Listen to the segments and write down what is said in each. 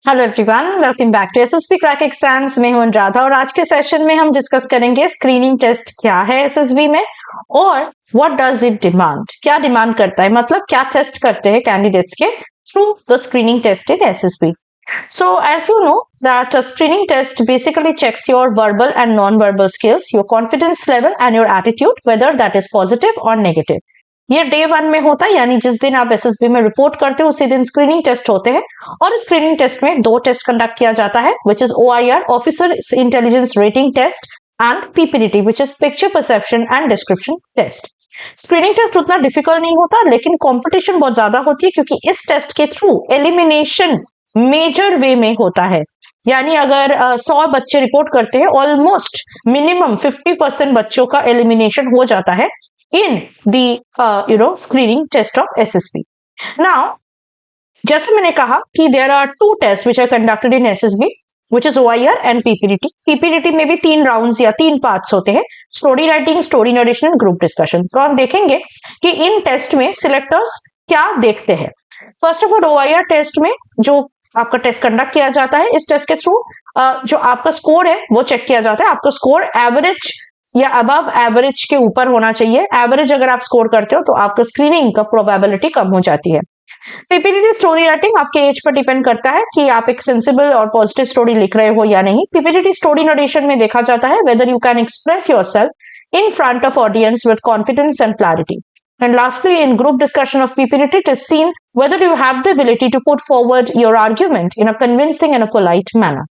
Hello everyone, welcome back to SSB crack exams. मैं हूं राधा और आज के सेशन में हम डिस्कस करेंगे स्क्रीनिंग टेस्ट क्या है एसएसबी में और व्हाट डज इट डिमांड, क्या डिमांड करता है, मतलब क्या टेस्ट करते हैं कैंडिडेट्स के through the screening test in SSB. So as you know that a screening test basically checks your verbal and non-verbal skills, your confidence level and your attitude, whether that is positive or negative. ये day 1 में होता है, यानी जिस दिन आप SSB में report करते हो उसी दिन स्क्रीनिंग टेस्ट होते हैं। और स्क्रीनिंग टेस्ट में 2 टेस्ट कंडक्ट किया जाता है, which is OIR officer intelligence rating test and PPDT which is picture perception and description test. Screening test उतना डिफिकल्ट नहीं होता, लेकिन कंपटीशन बहुत ज्यादा होती है क्योंकि इस टेस्ट के थ्रू एलिमिनेशन मेजर वे में होता है। यानी अगर 100 बच्चे रिपोर्ट करते हैं, ऑलमोस्ट मिनिमम 50% बच्चों का एलिमिनेशन हो जाता है in the screening test of SSB. Now, जैसे मैंने कहा कि there are 2 tests which are conducted in SSB, which is OIR and PPDT. PPDT में भी 3 राउंड्स या 3 पार्ट्स होते हैं, story writing, story narration and group discussion. तो हम देखेंगे कि इन टेस्ट में सिलेक्टर्स क्या देखते हैं। First of all OIR test में जो आपका टेस्ट कंडक्ट किया जाता है, इस टेस्ट के थ्रू जो आपका स्कोर है वो चेक किया जाता है। आपका स्कोर एवरेज या अबव एवरेज के ऊपर होना चाहिए। एवरेज अगर आप स्कोर करते हो तो आपका स्क्रीनिंग का प्रोबेबिलिटी कम हो जाती है। PPDT स्टोरी राइटिंग आपके एज पर डिपेंड करता है कि आप एक सेंसिबल और पॉजिटिव स्टोरी लिख रहे हो या नहीं। PPDT स्टोरी नरेशन में देखा जाता है whether you can express yourself in front of audience with confidence and clarity. And lastly, in group discussion of PPDT, it is seen whether you have the ability to put forward your argument in a convincing and a polite manner.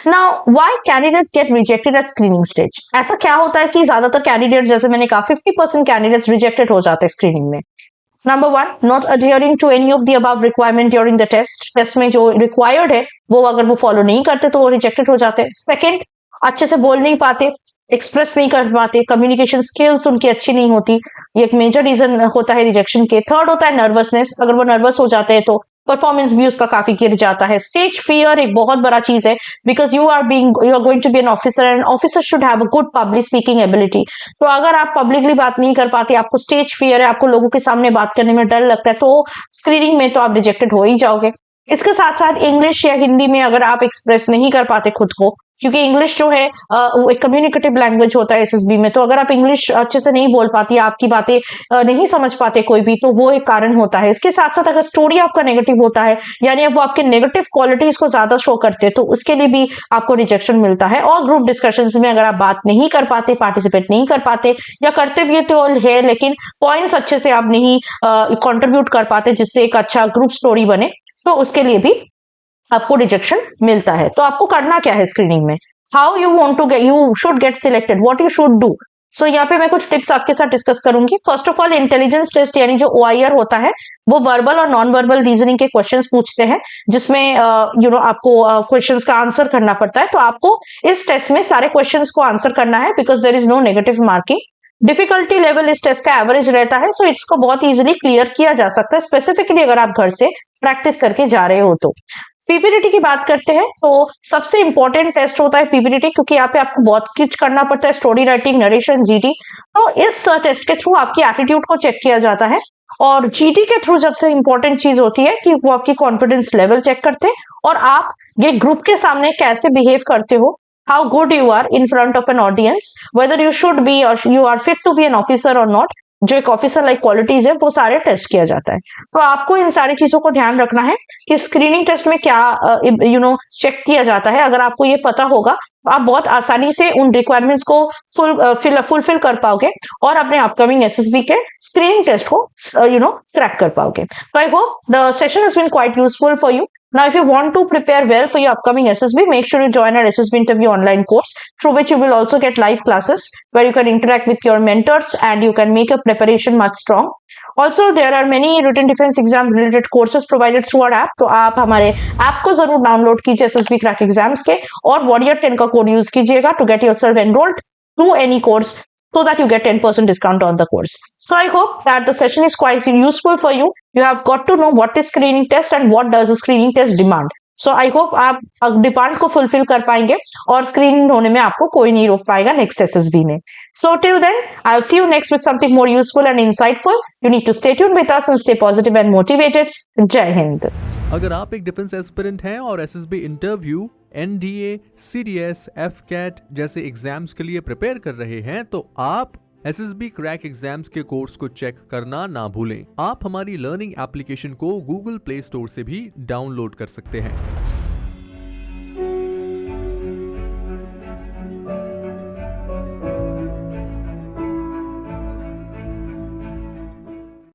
Now, why candidates get rejected at screening stage? ऐसा क्या होता है कि ज्यादातर candidate, जैसे मैंने कहा 50% candidates rejected हो जाते हैं स्क्रीनिंग में। Number 1, not adhering to any of the above requirement during the test. Test में जो रिक्वायर्ड है वो अगर वो फॉलो नहीं करते तो वो रिजेक्टेड हो जाते हैं। सेकेंड, अच्छे से बोल नहीं पाते, एक्सप्रेस नहीं कर पाते, कम्युनिकेशन स्किल्स उनकी अच्छी नहीं होती, ये एक मेजर रीजन होता है रिजेक्शन के। थर्ड होता है नर्वसनेस, अगर वो नर्वस हो जाते हैं तो परफॉर्मेंस भी उसका काफी गिर जाता है। स्टेज फियर एक बहुत बड़ा चीज है, because you are going to be an officer and officer should have a good public speaking ability. तो अगर आप पब्लिकली बात नहीं कर पाते, आपको स्टेज फियर है, आपको लोगों के सामने बात करने में डर लगता है, तो स्क्रीनिंग में तो आप रिजेक्टेड हो ही जाओगे। इसके साथ साथ इंग्लिश या हिंदी में अगर आप एक्सप्रेस नहीं कर पाते खुद को, क्योंकि इंग्लिश जो है वो एक कम्युनिकेटिव लैंग्वेज होता है एसएसबी में, तो अगर आप इंग्लिश अच्छे से नहीं बोल पाती, आपकी बातें नहीं समझ पाते कोई भी, तो वो एक कारण होता है। इसके साथ साथ अगर स्टोरी आपका नेगेटिव होता है, यानी अब वो आपके नेगेटिव क्वालिटीज को ज्यादा शो करते हैं, तो उसके लिए भी आपको रिजेक्शन मिलता है। और ग्रुप डिस्कशंस में अगर आप बात नहीं कर पाते, पार्टिसिपेट नहीं कर पाते, या करते भी तो है लेकिन पॉइंट्स अच्छे से आप नहीं कॉन्ट्रीब्यूट कर पाते जिससे एक अच्छा ग्रुप स्टोरी बने, तो उसके लिए भी आपको रिजेक्शन मिलता है। तो आपको करना क्या है स्क्रीनिंग में, how you want to get, you should get selected, what you should do. So यहाँ पे मैं कुछ टिप्स आपके साथ डिस्कस करूंगी। First of all, intelligence test यानी जो OIR होता है वो वर्बल और नॉन वर्बल रीजनिंग के क्वेश्चंस पूछते हैं, जिसमें आपको क्वेश्चंस का आंसर करना पड़ता है। तो आपको इस टेस्ट में सारे क्वेश्चंस को आंसर करना है, because there is no negative marking. Difficulty level इस टेस्ट का एवरेज रहता है, सो इसको बहुत इजीली क्लियर किया जा सकता है, स्पेसिफिकली अगर आप घर से प्रैक्टिस करके जा रहे हो तो। PPDT की बात करते हैं तो सबसे इंपॉर्टेंट टेस्ट होता है PPDT, क्योंकि यहाँ पे आपको बहुत कुछ करना पड़ता है, स्टोरी राइटिंग, नरेशन, GT। तो इस टेस्ट के थ्रू आपकी एटीट्यूड को चेक किया जाता है, और GT के थ्रू सबसे इंपॉर्टेंट चीज होती है कि वो आपकी कॉन्फिडेंस लेवल चेक करते हैं और आप ये ग्रुप के सामने कैसे बिहेव करते हो, how good you are in front of an audience, whether you should be or you are fit to be an officer or not, जो एक ऑफिसर लाइक क्वालिटीज है वो सारे टेस्ट किया जाता है। तो आपको इन सारी चीजों को ध्यान रखना है कि स्क्रीनिंग टेस्ट में क्या चेक किया जाता है। अगर आपको ये पता होगा तो आप बहुत आसानी से उन रिक्वायरमेंट्स को फुलफिल कर पाओगे और अपने अपकमिंग एसएसबी के स्क्रीनिंग टेस्ट को क्रैक कर पाओगे। तो I hope the session has been quite useful for you. Now, if you want to prepare well for your upcoming SSB, make sure you join our SSB interview online course, through which you will also get live classes where you can interact with your mentors and you can make your preparation much strong. Also, there are many written defense exam related courses provided through our app. तो आप हमारे app को जरूर download कीजिए SSB crack exams के, और Warrior 10 का code use कीजिएगा to get yourself enrolled to any course, so that you get 10% discount on the course. So I hope that the session is quite useful for you. You have got to know what is screening test and what does a screening test demand. So I hope आप demand को fulfil कर पाएंगे और screening होने में आपको कोई नहीं रोक पाएगा नेक्स्ट एसएसबी में. So till then, I'll see you next with something more useful and insightful. You need to stay tuned with us and stay positive and motivated. Jai Hind. अगर आप एक डिफेंस एस्पिरेंट हैं और SSB interview, NDA, CDS, AFCAT जैसे exams के लिए prepare कर रहे हैं तो आप एसएसबी क्रैक एग्जाम्स के कोर्स को चेक करना ना भूलें। आप हमारी लर्निंग एप्लीकेशन को गूगल प्ले स्टोर से भी डाउनलोड कर सकते हैं।